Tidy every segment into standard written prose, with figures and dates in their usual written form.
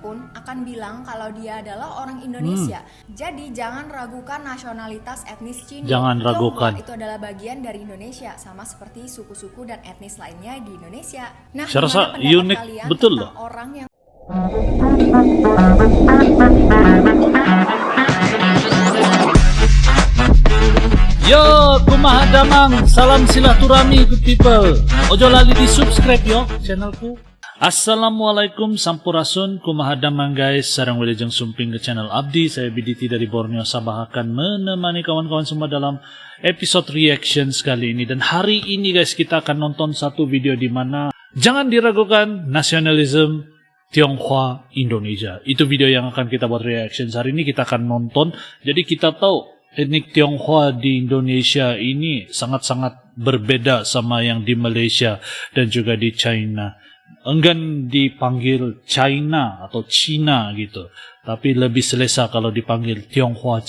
pun akan bilang kalau dia adalah orang Indonesia. Jadi jangan ragukan nasionalitas etnis Cina. Jangan ragukan. Tionghoa itu adalah bagian dari Indonesia, sama seperti suku-suku dan etnis lainnya di Indonesia. Nah, Saya rasa gimana pendapat unik kalian betul tentang loh. orang yang Yo, kumaha damang, salam silaturahmi good people. Ojo lali di subscribe yo channelku. Assalamualaikum sampurasun, kumaha damang guys. Sarang wilujeng sumping ke channel Abdi. Saya BDT dari Borneo Sabah akan menemani kawan-kawan semua dalam episode reaction kali ini. Dan hari ini guys kita akan nonton satu video di mana jangan diragukan nasionalisme Tionghoa Indonesia. Itu video yang akan kita buat reaction hari ini, kita akan nonton. Jadi kita tahu etnik Tionghoa di Indonesia ini sangat-sangat berbeda sama yang di Malaysia dan juga di China. Enggan dipanggil China atau Cina gitu, tapi lebih selesa kalau dipanggil Tionghoa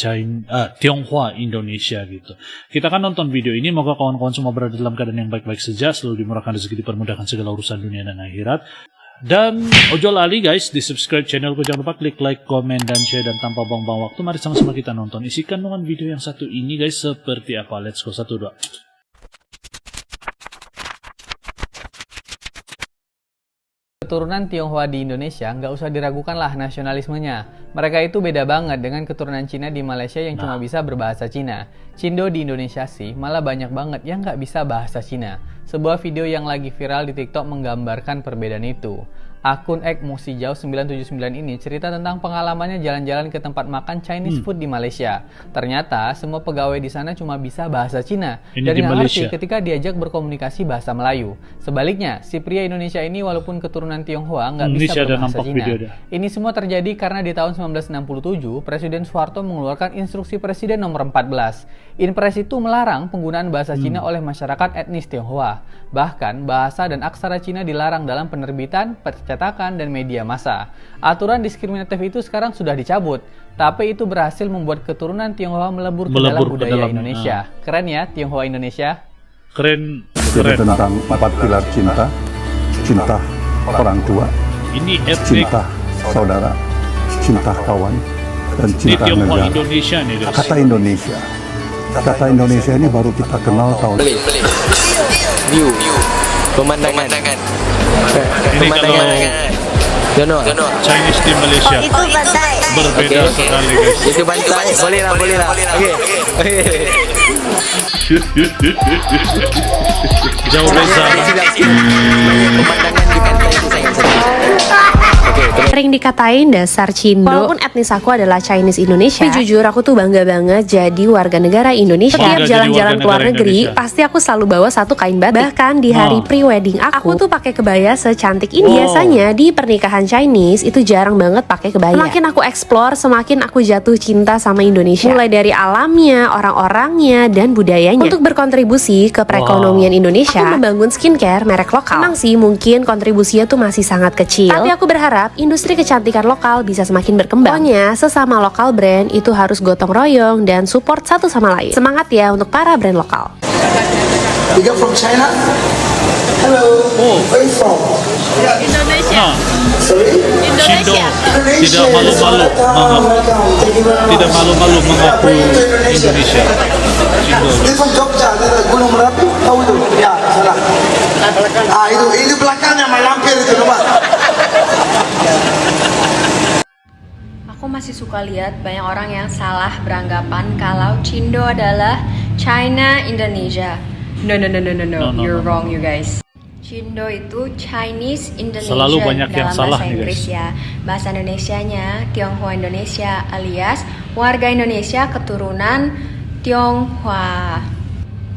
Tionghoa Indonesia gitu. Kita akan nonton video ini, moga kawan-kawan semua berada dalam keadaan yang baik-baik saja, selalu dimurahkan rezeki, dipermudahkan segala urusan dunia dan akhirat. Dan ojo lali guys, di subscribe channelku, jangan lupa klik like, komen, dan share. Dan tanpa buang-buang waktu, mari sama-sama kita nonton isi kandungan video yang satu ini guys. Seperti apa, let's go, 1, 2. Keturunan Tionghoa di Indonesia, nggak usah diragukan lah nasionalismenya. Mereka itu beda banget dengan keturunan Cina di Malaysia yang cuma bisa berbahasa Cina. Cindo di Indonesia sih malah banyak banget yang nggak bisa bahasa Cina. Sebuah video yang lagi viral di TikTok menggambarkan perbedaan itu. Akun @musijau979 ini cerita tentang pengalamannya jalan-jalan ke tempat makan Chinese food di Malaysia. Ternyata semua pegawai di sana cuma bisa bahasa Cina dan nggak ngerti ketika diajak berkomunikasi bahasa Melayu. Sebaliknya, si pria Indonesia ini walaupun keturunan Tionghoa nggak bisa berbahasa Cina. Ini semua terjadi karena di tahun 1967 Presiden Soeharto mengeluarkan Instruksi Presiden nomor 14. Inpres itu melarang penggunaan bahasa Cina oleh masyarakat etnis Tionghoa. Bahkan bahasa dan aksara Cina dilarang dalam penerbitan, percetakan, dan media massa. Aturan diskriminatif itu sekarang sudah dicabut, tapi itu berhasil membuat keturunan Tionghoa melebur ke dalam budaya Indonesia. Keren ya Tionghoa Indonesia? Keren. Tentang 4 pilar cinta, cinta orang tua, Ini etnik cinta saudara, cinta kawan, dan cinta negara. Indonesia nih guys. Kata Indonesia ini baru kita kenal tahun. View, pemandangan. Ini kalau Jono. Chinese di Malaysia berbeda sekali guys. Itu bantai, boleh lah. Oke. Jauh beza. Pemandangan di pantai itu sangat sedih. Sering dikatain dasar Cindo. Walaupun etnis aku adalah Chinese Indonesia, tapi jujur aku tuh bangga banget jadi warga negara Indonesia. Setiap jalan-jalan ke luar negeri, pasti aku selalu bawa satu kain batik. Bahkan di hari pre-wedding aku tuh pakai kebaya secantik ini. Biasanya di pernikahan Chinese itu jarang banget pakai kebaya. Semakin aku explore, semakin aku jatuh cinta sama Indonesia. Mulai dari alamnya, orang-orangnya, dan budayanya. Untuk berkontribusi ke perekonomian Indonesia, aku membangun skincare merek lokal. Emang sih mungkin kontribusinya tuh masih sangat kecil, tapi aku berharap industri kecantikan lokal bisa semakin berkembang. Pokoknya sesama lokal brand itu harus gotong royong dan support satu sama lain. Semangat ya untuk para brand lokal. You go from China? Hello. Where you from? Indonesia. Sorry? Cindo Indonesia. tidak malu-malu mengaku Indonesia. Cindo. Ini from Jogja, Gunung Merapi, tahu itu? Ya, salah. Itu belakangnya main lampir itu, coba. Aku masih suka lihat banyak orang yang salah beranggapan kalau Cindo adalah China Indonesia. No, you're wrong you guys. Cindo itu Chinese Indonesia. Selalu banyak yang dalam salah bahasa nih guys. Inggris ya. Bahasa Indonesianya Tionghoa Indonesia alias warga Indonesia keturunan Tionghoa.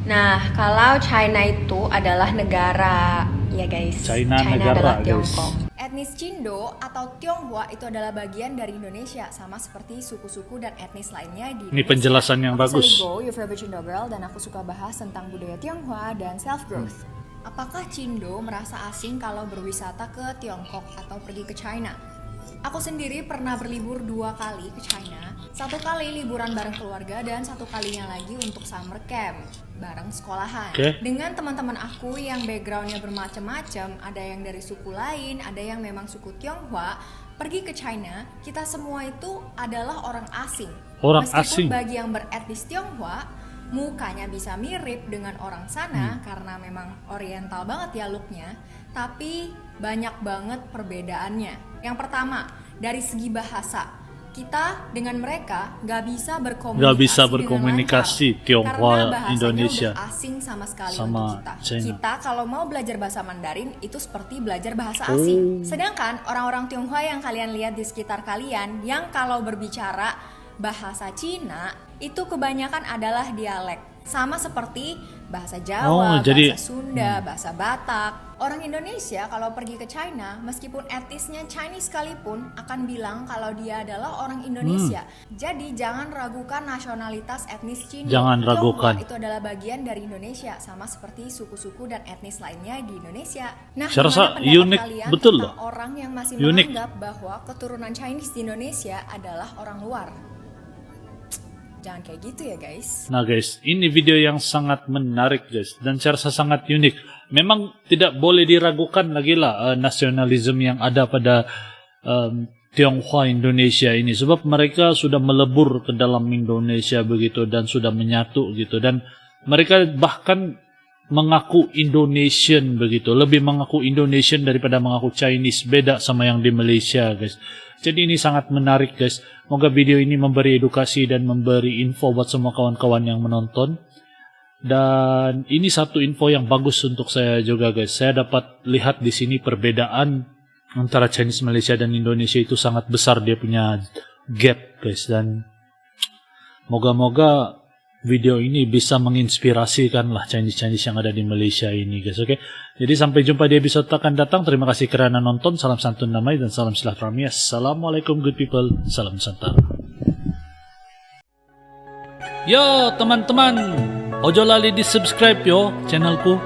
Nah, kalau China itu adalah negara, ya guys. China negara, adalah guys. Tiongkok. Etnis Cindo atau Tionghoa itu adalah bagian dari Indonesia, sama seperti suku-suku dan etnis lainnya di Indonesia. Ini penjelasan yang bagus. Aku Your favorite Cindo girl, dan aku suka bahas tentang budaya Tionghoa dan self-growth. Apakah Cindo merasa asing kalau berwisata ke Tiongkok atau pergi ke China? Aku sendiri pernah berlibur 2 kali ke China. 1 kali liburan bareng keluarga dan 1 kalinya lagi untuk summer camp bareng sekolahan. Dengan teman-teman aku yang backgroundnya bermacam-macam, ada yang dari suku lain, ada yang memang suku Tionghoa. pergi ke China, kita semua itu adalah orang asing. Orang Meskipun asing. bagi yang beretnis Tionghoa, mukanya bisa mirip dengan orang sana karena memang oriental banget ya looknya, tapi banyak banget perbedaannya. Yang pertama, dari segi bahasa. Kita dengan mereka nggak bisa berkomunikasi, Tionghoa karena bahasanya Indonesia udah asing sama sekali sama untuk kita. China. Kita kalau mau belajar bahasa Mandarin itu seperti belajar bahasa asing. Sedangkan orang-orang Tionghoa yang kalian lihat di sekitar kalian, yang kalau berbicara bahasa Cina itu kebanyakan adalah dialek. Sama seperti bahasa Jawa, jadi- bahasa Sunda, bahasa Batak. Orang Indonesia kalau pergi ke China, meskipun etnisnya Chinese sekalipun, akan bilang kalau dia adalah orang Indonesia. Jadi jangan ragukan nasionalitas etnis Cina. Jangan Tionghoa ragukan. itu adalah bagian dari Indonesia, sama seperti suku-suku dan etnis lainnya di Indonesia. Nah, Saya rasa gimana pendapat unik kalian betul tentang loh. orang yang masih Unik. menganggap bahwa keturunan Chinese di Indonesia adalah orang luar? Jangan kayak gitu ya guys. Nah guys, ini video yang sangat menarik guys, dan saya rasa sangat unik. Memang tidak boleh diragukan lagi lah nasionalisme yang ada pada Tionghoa Indonesia ini, sebab mereka sudah melebur ke dalam Indonesia begitu dan sudah menyatu gitu, dan mereka bahkan mengaku Indonesian begitu, lebih mengaku Indonesian daripada mengaku Chinese, beda sama yang di Malaysia guys. Jadi ini sangat menarik guys. Semoga video ini memberi edukasi dan memberi info buat semua kawan-kawan yang menonton. Dan ini satu info yang bagus untuk saya juga guys. Saya dapat lihat di sini perbedaan antara Chinese Malaysia dan Indonesia itu sangat besar, dia punya gap guys. Dan moga-moga video ini bisa menginspirasikan lah Chinese yang ada di Malaysia ini guys. Oke. Jadi sampai jumpa di episode akan datang. Terima kasih kerana nonton. Salam santun damai dan salam silaturahmi. Assalamualaikum good people. Salam Nusantara. Yo teman-teman, ojo lali di subscribe yo channelku.